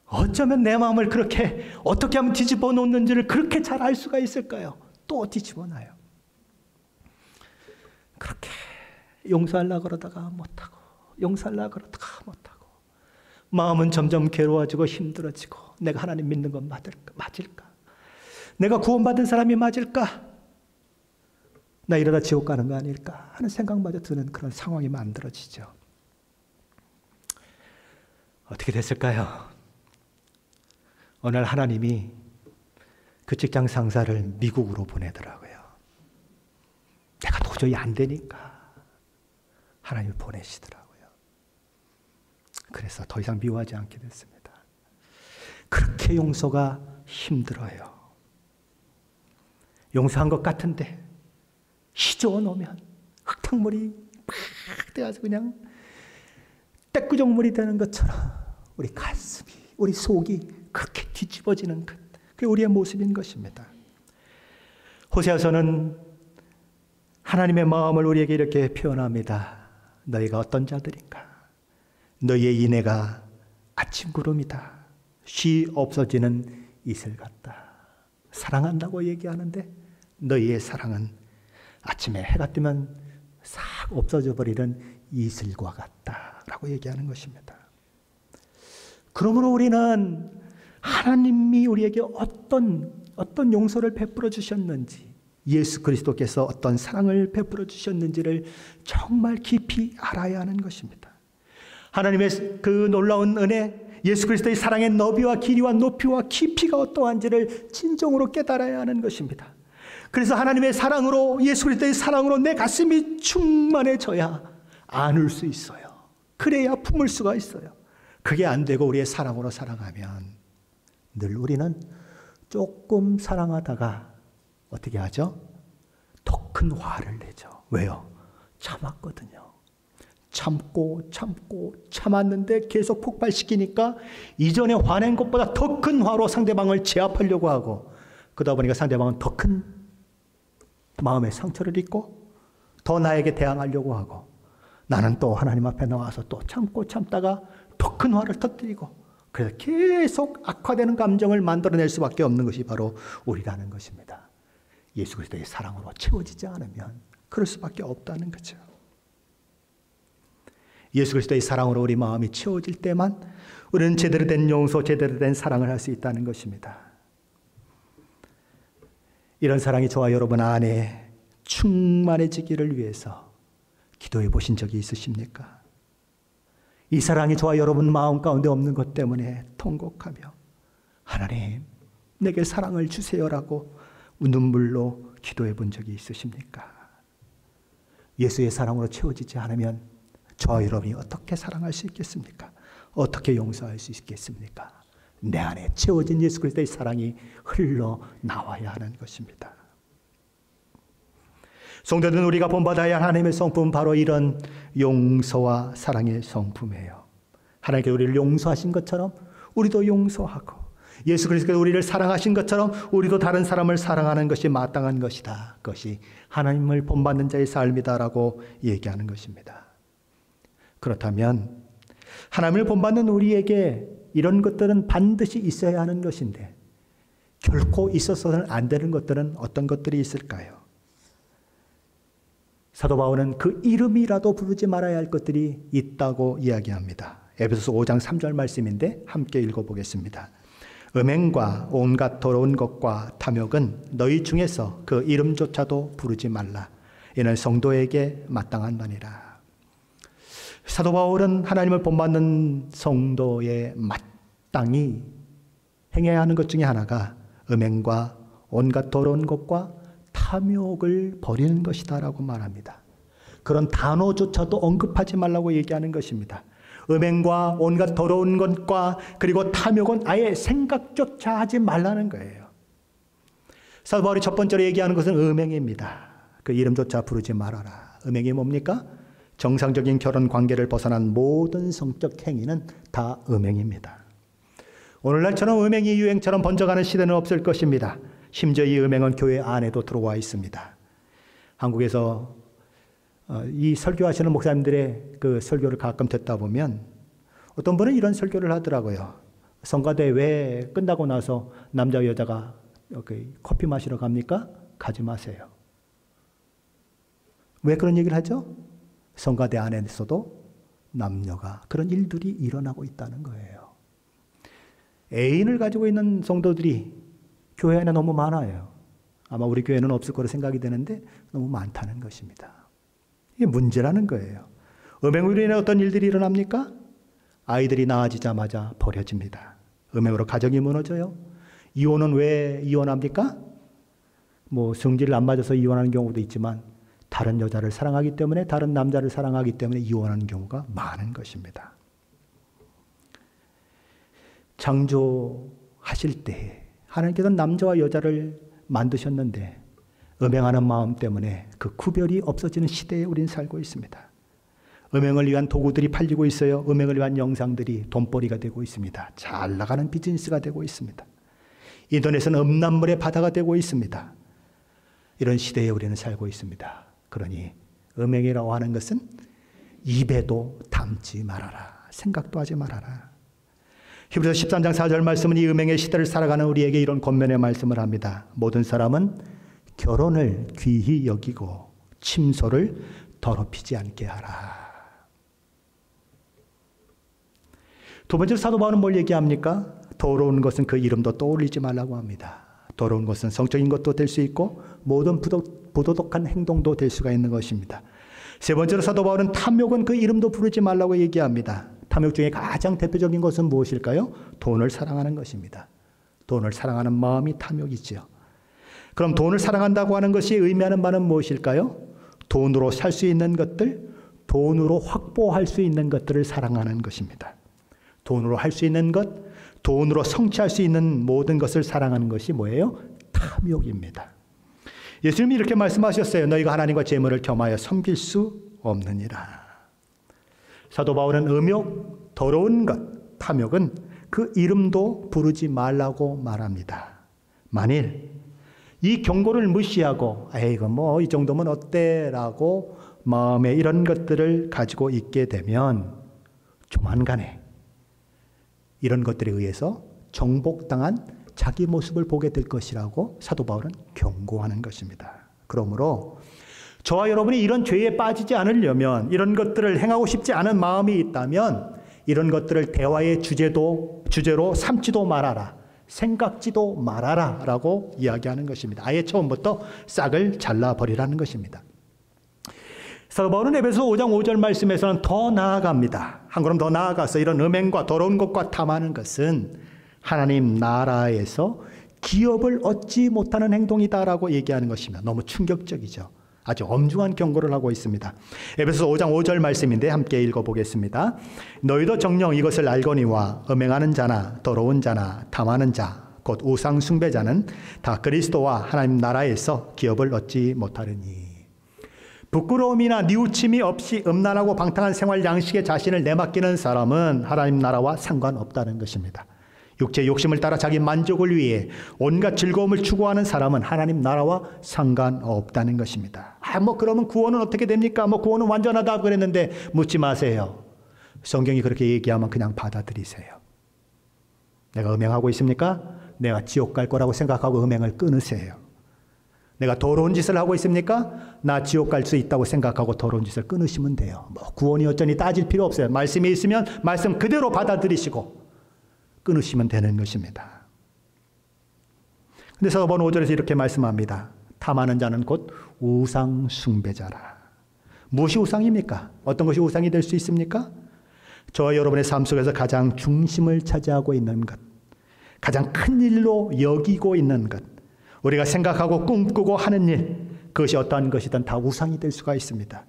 어쩌면 내 마음을 그렇게 어떻게 하면 뒤집어 놓는지를 그렇게 잘 알 수가 있을까요? 또 뒤집어 놔요. 그렇게 용서하려고 그러다가 못하고 용서하려고 그러다가 못하고 마음은 점점 괴로워지고 힘들어지고 내가 하나님 믿는 건 맞을까? 내가 구원받은 사람이 맞을까? 나 이러다 지옥 가는 거 아닐까 하는 생각마저 드는 그런 상황이 만들어지죠. 어떻게 됐을까요? 어느 날 하나님이 그 직장 상사를 미국으로 보내더라고요. 내가 도저히 안 되니까 하나님을 보내시더라고요. 그래서 더 이상 미워하지 않게 됐습니다. 그렇게 용서가 힘들어요. 용서한 것 같은데 휘저어 놓으면 흙탕물이 막 돼가지고 그냥 떼꾸정물이 되는 것처럼 우리 가슴이, 우리 속이 그렇게 뒤집어지는 것, 그게 우리의 모습인 것입니다. 호세아서는 하나님의 마음을 우리에게 이렇게 표현합니다. 너희가 어떤 자들인가? 너희의 인애가 아침 구름이다. 쉬 없어지는 이슬 같다. 사랑한다고 얘기하는데 너희의 사랑은 아침에 해가 뜨면 싹 없어져 버리는 이슬과 같다라고 얘기하는 것입니다. 그러므로 우리는 하나님이 우리에게 어떤 용서를 베풀어 주셨는지, 예수 그리스도께서 어떤 사랑을 베풀어 주셨는지를 정말 깊이 알아야 하는 것입니다. 하나님의 그 놀라운 은혜, 예수 그리스도의 사랑의 너비와 길이와 높이와 깊이가 어떠한지를 진정으로 깨달아야 하는 것입니다. 그래서 하나님의 사랑으로, 예수 그리스도의 사랑으로 내 가슴이 충만해져야 안을 수 있어요. 그래야 품을 수가 있어요. 그게 안 되고 우리의 사랑으로 살아가면 늘 우리는 조금 사랑하다가 어떻게 하죠? 더 큰 화를 내죠. 왜요? 참았거든요. 참고 참았는데 계속 폭발시키니까 이전에 화낸 것보다 더 큰 화로 상대방을 제압하려고 하고, 그러다 보니까 상대방은 더 큰 마음의 상처를 입고 더 나에게 대항하려고 하고, 나는 또 하나님 앞에 나와서 또 참다가 더 큰 화를 터뜨리고, 그래서 계속 악화되는 감정을 만들어낼 수밖에 없는 것이 바로 우리라는 것입니다. 예수 그리스도의 사랑으로 채워지지 않으면 그럴 수밖에 없다는 거죠. 예수 그리스도의 사랑으로 우리 마음이 채워질 때만 우리는 제대로 된 용서, 제대로 된 사랑을 할 수 있다는 것입니다. 이런 사랑이 저와 여러분 안에 충만해지기를 위해서 기도해 보신 적이 있으십니까? 이 사랑이 저와 여러분 마음 가운데 없는 것 때문에 통곡하며 하나님, 내게 사랑을 주세요라고 눈물로 기도해 본 적이 있으십니까? 예수의 사랑으로 채워지지 않으면 저와 여러분이 어떻게 사랑할 수 있겠습니까? 어떻게 용서할 수 있겠습니까? 내 안에 채워진 예수 그리스도의 사랑이 흘러나와야 하는 것입니다. 성도들은 우리가 본받아야 할 하나님의 성품은 바로 이런 용서와 사랑의 성품이에요. 하나님께서 우리를 용서하신 것처럼 우리도 용서하고, 예수 그리스도께서 우리를 사랑하신 것처럼 우리도 다른 사람을 사랑하는 것이 마땅한 것이다. 그것이 하나님을 본받는 자의 삶이다라고 얘기하는 것입니다. 그렇다면 하나님을 본받는 우리에게 이런 것들은 반드시 있어야 하는 것인데 결코 있어서는 안 되는 것들은 어떤 것들이 있을까요? 사도 바울은 그 이름이라도 부르지 말아야 할 것들이 있다고 이야기합니다. 에베소서 5장 3절 말씀인데 함께 읽어보겠습니다. 음행과 온갖 더러운 것과 탐욕은 너희 중에서 그 이름조차도 부르지 말라. 이는 성도에게 마땅한다니라. 사도 바울은 하나님을 본받는 성도의 마땅히 행해야 하는 것 중에 하나가 음행과 온갖 더러운 것과 탐욕을 버리는 것이다 라고 말합니다. 그런 단어조차도 언급하지 말라고 얘기하는 것입니다. 음행과 온갖 더러운 것과 그리고 탐욕은 아예 생각조차 하지 말라는 거예요. 사도 바울이 첫 번째로 얘기하는 것은 음행입니다. 그 이름조차 부르지 말아라. 음행이 뭡니까? 정상적인 결혼 관계를 벗어난 모든 성적 행위는 다 음행입니다. 오늘날처럼 음행이 유행처럼 번져가는 시대는 없을 것입니다. 심지어 이 음행은 교회 안에도 들어와 있습니다. 한국에서 이 설교하시는 목사님들의 그 설교를 가끔 듣다 보면 어떤 분은 이런 설교를 하더라고요. 성가대 왜 끝나고 나서 남자 여자가 커피 마시러 갑니까? 가지 마세요. 왜 그런 얘기를 하죠? 성가대 안에서도 남녀가 그런 일들이 일어나고 있다는 거예요. 애인을 가지고 있는 성도들이 교회 안에 너무 많아요. 아마 우리 교회는 없을 거로 생각이 되는데 너무 많다는 것입니다. 이게 문제라는 거예요. 음행으로 인해 어떤 일들이 일어납니까? 아이들이 낳아지자마자 버려집니다. 음행으로 가정이 무너져요. 이혼은 왜 이혼합니까? 성질을 안 맞아서 이혼하는 경우도 있지만 다른 여자를 사랑하기 때문에, 다른 남자를 사랑하기 때문에 이혼하는 경우가 많은 것입니다. 창조하실 때 하나님께서 남자와 여자를 만드셨는데 음행하는 마음 때문에 그 구별이 없어지는 시대에 우리는 살고 있습니다. 음행을 위한 도구들이 팔리고 있어요. 음행을 위한 영상들이 돈벌이가 되고 있습니다. 잘 나가는 비즈니스가 되고 있습니다. 인터넷은 음란물의 바다가 되고 있습니다. 이런 시대에 우리는 살고 있습니다. 그러니 음행이라고 하는 것은 입에도 담지 말아라. 생각도 하지 말아라. 히브리서 13장 4절 말씀은 이 음행의 시대를 살아가는 우리에게 이런 권면의 말씀을 합니다. 모든 사람은 결혼을 귀히 여기고 침소를 더럽히지 않게 하라. 두 번째로 사도 바울은 뭘 얘기합니까? 더러운 것은 그 이름도 떠올리지 말라고 합니다. 더러운 것은 성적인 것도 될 수 있고 모든 부도덕한 행동도 될 수가 있는 것입니다. 세 번째로 사도 바울은 탐욕은 그 이름도 부르지 말라고 얘기합니다. 탐욕 중에 가장 대표적인 것은 무엇일까요? 돈을 사랑하는 것입니다. 돈을 사랑하는 마음이 탐욕이지요. 그럼 돈을 사랑한다고 하는 것이 의미하는 바는 무엇일까요? 돈으로 살 수 있는 것들, 돈으로 확보할 수 있는 것들을 사랑하는 것입니다. 돈으로 할 수 있는 것, 돈으로 성취할 수 있는 모든 것을 사랑하는 것이 뭐예요? 탐욕입니다. 예수님이 이렇게 말씀하셨어요. 너희가 하나님과 재물을 겸하여 섬길 수 없느니라. 사도 바울은 음욕, 더러운 것, 탐욕은 그 이름도 부르지 말라고 말합니다. 만일 이 경고를 무시하고 에이그 뭐 이 정도면 어때? 라고 마음에 이런 것들을 가지고 있게 되면 조만간에 이런 것들에 의해서 정복당한 자기 모습을 보게 될 것이라고 사도 바울은 경고하는 것입니다. 그러므로 저와 여러분이 이런 죄에 빠지지 않으려면, 이런 것들을 행하고 싶지 않은 마음이 있다면 이런 것들을 대화의 주제로 삼지도 말아라, 생각지도 말아라 라고 이야기하는 것입니다. 아예 처음부터 싹을 잘라버리라는 것입니다. 사도 바울은 에베소 5장 5절 말씀에서는 더 나아갑니다. 한 걸음 더 나아가서 이런 음행과 더러운 것과 탐하는 것은 하나님 나라에서 기업을 얻지 못하는 행동이다라고 얘기하는 것입니다. 너무 충격적이죠. 아주 엄중한 경고를 하고 있습니다. 에베소 5장 5절 말씀인데 함께 읽어보겠습니다. 너희도 정녕 이것을 알거니와 음행하는 자나 더러운 자나 탐하는 자 곧 우상 숭배자는 다 그리스도와 하나님 나라에서 기업을 얻지 못하리니. 부끄러움이나 뉘우침이 없이 음란하고 방탕한 생활 양식에 자신을 내맡기는 사람은 하나님 나라와 상관없다는 것입니다. 육체의 욕심을 따라 자기 만족을 위해 온갖 즐거움을 추구하는 사람은 하나님 나라와 상관없다는 것입니다. 그러면 구원은 어떻게 됩니까? 구원은 완전하다 그랬는데 묻지 마세요. 성경이 그렇게 얘기하면 그냥 받아들이세요. 내가 음행하고 있습니까? 내가 지옥 갈 거라고 생각하고 음행을 끊으세요. 내가 더러운 짓을 하고 있습니까? 나 지옥 갈 수 있다고 생각하고 더러운 짓을 끊으시면 돼요. 구원이 어쩌니 따질 필요 없어요. 말씀이 있으면 말씀 그대로 받아들이시고 끊으시면 되는 것입니다. 근데 사도 바울은 5절에서 이렇게 말씀합니다. 탐하는 자는 곧 우상 숭배자라. 무엇이 우상입니까? 어떤 것이 우상이 될 수 있습니까? 저와 여러분의 삶 속에서 가장 중심을 차지하고 있는 것, 가장 큰 일로 여기고 있는 것, 우리가 생각하고 꿈꾸고 하는 일, 그것이 어떠한 것이든 다 우상이 될 수가 있습니다.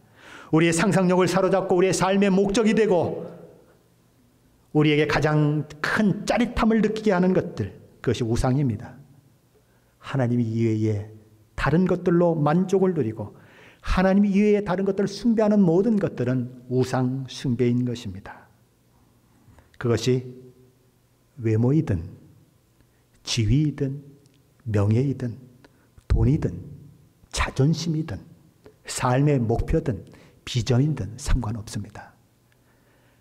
우리의 상상력을 사로잡고 우리의 삶의 목적이 되고 우리에게 가장 큰 짜릿함을 느끼게 하는 것들, 그것이 우상입니다. 하나님 이외에 다른 것들로 만족을 누리고 하나님 이외에 다른 것들을 숭배하는 모든 것들은 우상 숭배인 것입니다. 그것이 외모이든 지위이든 명예이든 돈이든 자존심이든 삶의 목표든 비전이든 상관없습니다.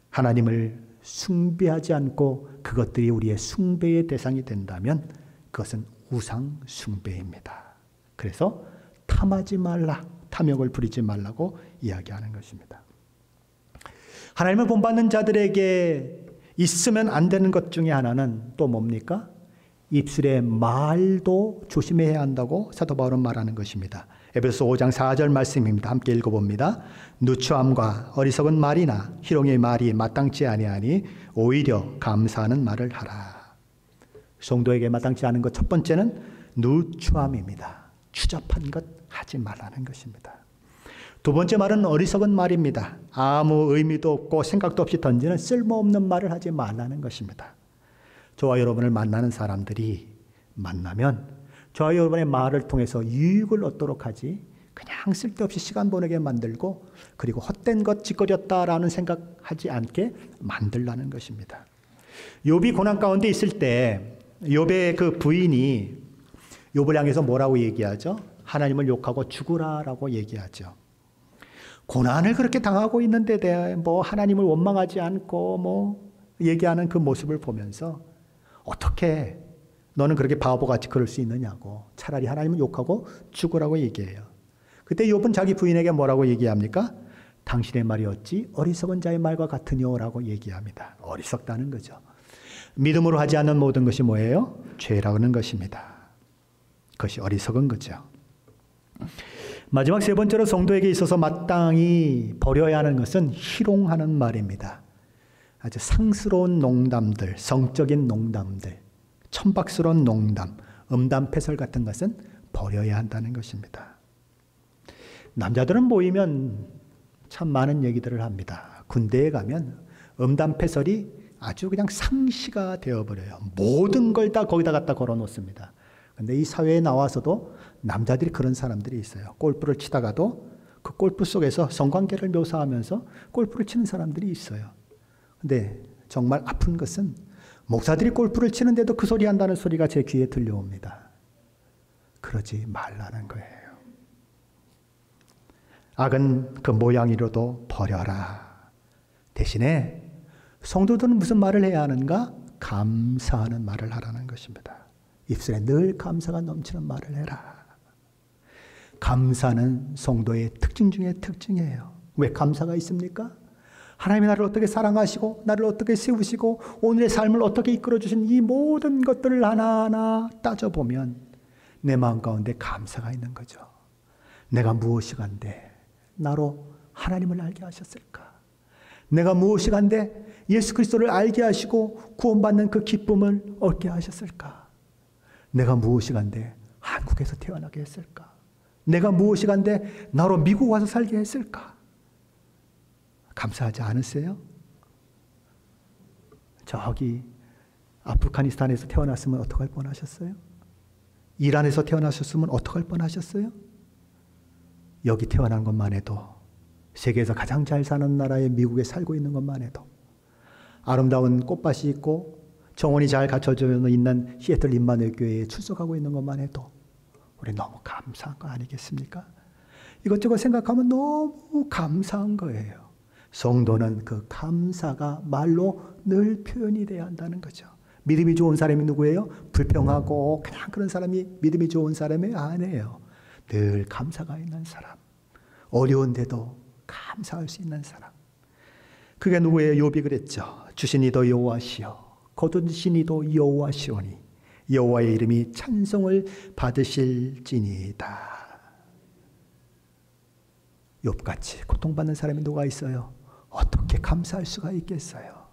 하나님을 숭배하지 않고 그것들이 우리의 숭배의 대상이 된다면 그것은 우상 숭배입니다. 그래서 탐하지 말라, 탐욕을 부리지 말라고 이야기하는 것입니다. 하나님을 본받는 자들에게 있으면 안 되는 것 중에 하나는 또 뭡니까? 입술의 말도 조심해야 한다고 사도 바울은 말하는 것입니다. 에베소 5장 4절 말씀입니다. 함께 읽어봅니다. 누추함과 어리석은 말이나 희롱의 말이 마땅치 아니하니 오히려 감사하는 말을 하라. 성도에게 마땅치 않은 것 첫 번째는 누추함입니다. 추잡한 것 하지 말라는 것입니다. 두 번째 말은 어리석은 말입니다. 아무 의미도 없고 생각도 없이 던지는 쓸모없는 말을 하지 말라는 것입니다. 저와 여러분을 만나는 사람들이 만나면 저와 여러분의 말을 통해서 유익을 얻도록 하지, 그냥 쓸데없이 시간 보내게 만들고 그리고 헛된 것 짓거렸다라는 생각하지 않게 만들라는 것입니다. 욥이 고난 가운데 있을 때 욥의 그 부인이 욥을 향해서 뭐라고 얘기하죠? 하나님을 욕하고 죽으라라고 얘기하죠. 고난을 그렇게 당하고 있는데 대해 뭐 하나님을 원망하지 않고 뭐 얘기하는 그 모습을 보면서 어떻게 너는 그렇게 바보같이 그럴 수 있느냐고, 차라리 하나님을 욕하고 죽으라고 얘기해요. 그때 욥은 자기 부인에게 뭐라고 얘기합니까? 당신의 말이 어찌 어리석은 자의 말과 같으뇨라고 얘기합니다. 어리석다는 거죠. 믿음으로 하지 않는 모든 것이 뭐예요? 죄라는 것입니다. 그것이 어리석은 거죠. 마지막 세 번째로 성도에게 있어서 마땅히 버려야 하는 것은 희롱하는 말입니다. 아주 상스러운 농담들, 성적인 농담들, 천박스러운 농담, 음담패설 같은 것은 버려야 한다는 것입니다. 남자들은 모이면 참 많은 얘기들을 합니다. 군대에 가면 음담패설이 아주 그냥 상시가 되어버려요. 모든 걸 다 거기다 갖다 걸어놓습니다. 근데 이 사회에 나와서도 남자들이 그런 사람들이 있어요. 골프를 치다가도 그 골프 속에서 성관계를 묘사하면서 골프를 치는 사람들이 있어요. 근데 정말 아픈 것은 목사들이 골프를 치는데도 그 소리 한다는 소리가 제 귀에 들려옵니다. 그러지 말라는 거예요. 악은 그 모양이로도 버려라. 대신에 성도들은 무슨 말을 해야 하는가? 감사하는 말을 하라는 것입니다. 입술에 늘 감사가 넘치는 말을 해라. 감사는 성도의 특징 중에 특징이에요. 왜 감사가 있습니까? 하나님이 나를 어떻게 사랑하시고 나를 어떻게 세우시고 오늘의 삶을 어떻게 이끌어주신 이 모든 것들을 하나하나 따져보면 내 마음 가운데 감사가 있는 거죠. 내가 무엇이 간데 나로 하나님을 알게 하셨을까? 내가 무엇이 간데 예수 그리스도를 알게 하시고 구원받는 그 기쁨을 얻게 하셨을까? 내가 무엇이 간데 한국에서 태어나게 했을까? 내가 무엇이 간데 나로 미국 와서 살게 했을까? 감사하지 않으세요? 저기 아프가니스탄에서 태어났으면 어떡할 뻔하셨어요? 이란에서 태어나셨으면 어떡할 뻔하셨어요? 여기 태어난 것만 해도 세계에서 가장 잘 사는 나라의 미국에 살고 있는 것만 해도 아름다운 꽃밭이 있고 정원이 잘 갖춰져 있는 시애틀 임마누엘 교회에 출석하고 있는 것만 해도 우리 너무 감사한 거 아니겠습니까? 이것저것 생각하면 너무 감사한 거예요. 성도는 그 감사가 말로 늘 표현이 돼야 한다는 거죠. 믿음이 좋은 사람이 누구예요? 불평하고 그냥 그런 사람이 믿음이 좋은 사람이 아니에요. 늘 감사가 있는 사람. 어려운데도 감사할 수 있는 사람. 그게 누구예요? 욥이 그랬죠. 주신 이도 여호와시요 거두신 이도 여호와시오니 여호와의 이름이 찬송을 받으실지니이다. 욥같이 고통받는 사람이 누가 있어요? 어떻게 감사할 수가 있겠어요?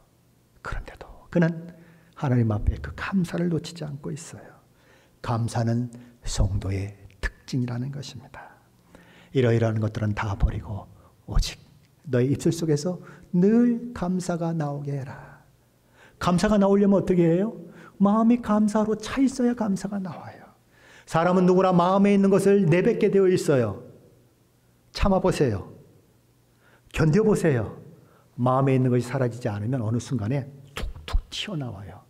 그런데도 그는 하나님 앞에 그 감사를 놓치지 않고 있어요. 감사는 성도의 특징이라는 것입니다. 이러이러한 것들은 다 버리고 오직 너의 입술 속에서 늘 감사가 나오게 해라. 감사가 나오려면 어떻게 해요? 마음이 감사로 차 있어야 감사가 나와요. 사람은 누구나 마음에 있는 것을 내뱉게 되어 있어요. 참아보세요. 견뎌보세요. 마음에 있는 것이 사라지지 않으면 어느 순간에 툭툭 튀어나와요.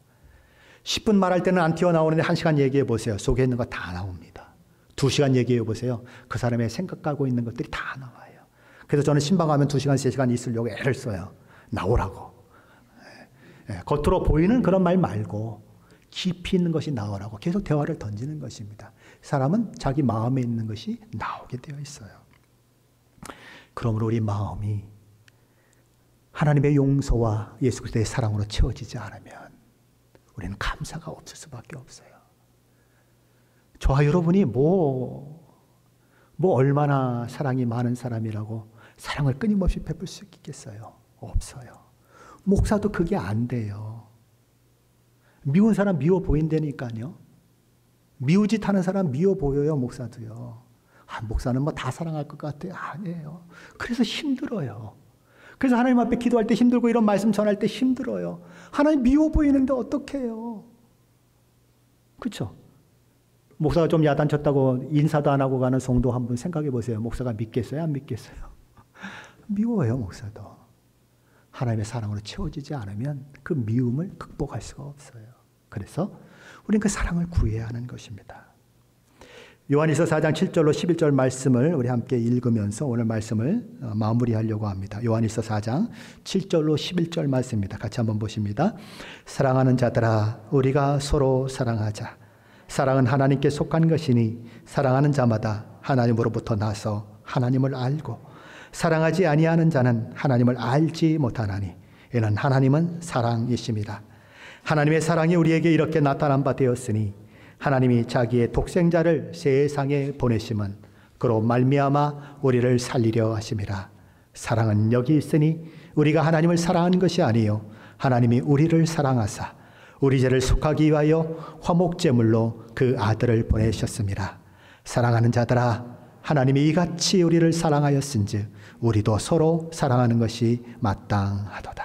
10분 말할 때는 안 튀어나오는데 1시간 얘기해 보세요. 속에 있는 거 다 나옵니다. 2시간 얘기해 보세요. 그 사람의 생각하고 있는 것들이 다 나와요. 그래서 저는 신방하면 2시간, 3시간 있으려고 애를 써요. 나오라고. 겉으로 보이는 그런 말 말고 깊이 있는 것이 나오라고 계속 대화를 던지는 것입니다. 사람은 자기 마음에 있는 것이 나오게 되어 있어요. 그러므로 우리 마음이 하나님의 용서와 예수 그리스도의 사랑으로 채워지지 않으면 우리는 감사가 없을 수밖에 없어요. 저와 여러분이 얼마나 사랑이 많은 사람이라고 사랑을 끊임없이 베풀 수 있겠어요? 없어요. 목사도 그게 안 돼요. 미운 사람 미워 보인다니까요. 미우짓 하는 사람 미워 보여요, 목사도요. 목사는 뭐 다 사랑할 것 같아요. 아니에요. 그래서 힘들어요. 그래서 하나님 앞에 기도할 때 힘들고 이런 말씀 전할 때 힘들어요. 하나님 미워 보이는데 어떡해요? 그렇죠? 목사가 좀 야단쳤다고 인사도 안 하고 가는 성도 한 분 생각해 보세요. 목사가 믿겠어요? 안 믿겠어요? 미워요, 목사도. 하나님의 사랑으로 채워지지 않으면 그 미움을 극복할 수가 없어요. 그래서 우리는 그 사랑을 구해야 하는 것입니다. 요한일서 4장 7절로 11절 말씀을 우리 함께 읽으면서 오늘 말씀을 마무리하려고 합니다. 요한일서 4장 7절로 11절 말씀입니다. 같이 한번 보십니다. 사랑하는 자들아, 우리가 서로 사랑하자. 사랑은 하나님께 속한 것이니 사랑하는 자마다 하나님으로부터 나서 하나님을 알고 사랑하지 아니하는 자는 하나님을 알지 못하나니 이는 하나님은 사랑이심이라. 하나님의 사랑이 우리에게 이렇게 나타난 바 되었으니 하나님이 자기의 독생자를 세상에 보내심은 그로 말미암아 우리를 살리려 하심이라. 사랑은 여기 있으니 우리가 하나님을 사랑하는 것이 아니요 하나님이 우리를 사랑하사 우리 죄를 속하기 위하여 화목제물로 그 아들을 보내셨습니다. 사랑하는 자들아, 하나님이 이같이 우리를 사랑하였은즉 우리도 서로 사랑하는 것이 마땅하도다.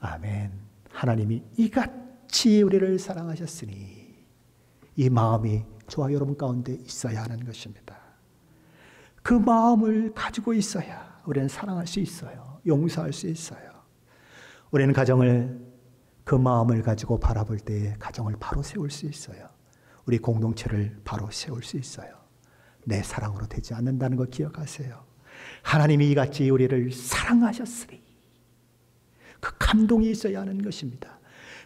아멘. 하나님이 이같이 우리를 사랑하셨으니 이 마음이 저와 여러분 가운데 있어야 하는 것입니다. 그 마음을 가지고 있어야 우리는 사랑할 수 있어요. 용서할 수 있어요. 우리는 가정을 그 마음을 가지고 바라볼 때에 가정을 바로 세울 수 있어요. 우리 공동체를 바로 세울 수 있어요. 내 사랑으로 되지 않는다는 거 기억하세요. 하나님이 이같이 우리를 사랑하셨으니 그 감동이 있어야 하는 것입니다.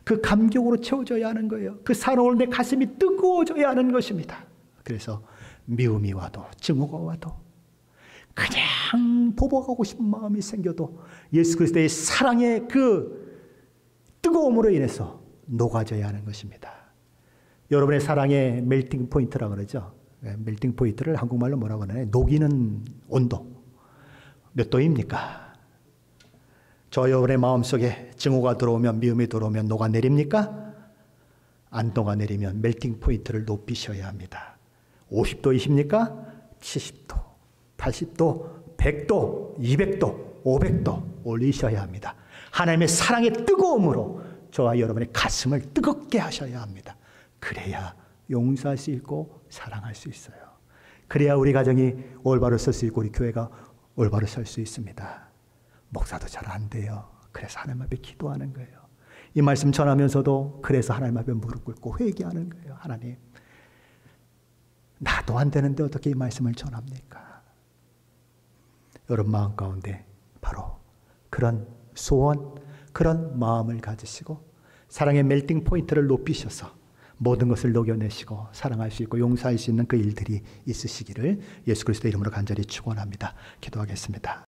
그 감격으로 채워져야 하는 거예요. 그 사랑으로 내 가슴이 뜨거워져야 하는 것입니다. 그래서 미움이 와도 증오가 와도 그냥 보복하고 싶은 마음이 생겨도 예수 그리스도의 사랑의 그 뜨거움으로 인해서 녹아져야 하는 것입니다. 여러분의 사랑의 멜팅 포인트라고 그러죠. 멜팅 포인트를 한국말로 뭐라고 하나요? 녹이는 온도. 몇 도입니까? 저 여러분의 마음속에 증오가 들어오면 미움이 들어오면 녹아내립니까? 안 녹아내리면 멜팅 포인트를 높이셔야 합니다. 50도이십니까? 70도, 80도, 100도, 200도, 500도 올리셔야 합니다. 하나님의 사랑의 뜨거움으로 저와 여러분의 가슴을 뜨겁게 하셔야 합니다. 그래야 용서할 수 있고 사랑할 수 있어요. 그래야 우리 가정이 올바로 설 수 있고 우리 교회가 올바로 설 수 있습니다. 목사도 잘 안 돼요. 그래서 하나님 앞에 기도하는 거예요. 이 말씀 전하면서도 그래서 하나님 앞에 무릎 꿇고 회개하는 거예요. 하나님, 나도 안 되는데 어떻게 이 말씀을 전합니까? 여러분 마음 가운데 바로 그런 소원, 그런 마음을 가지시고 사랑의 멜팅 포인트를 높이셔서 모든 것을 녹여내시고 사랑할 수 있고 용서할 수 있는 그 일들이 있으시기를 예수 그리스도의 이름으로 간절히 축원합니다. 기도하겠습니다.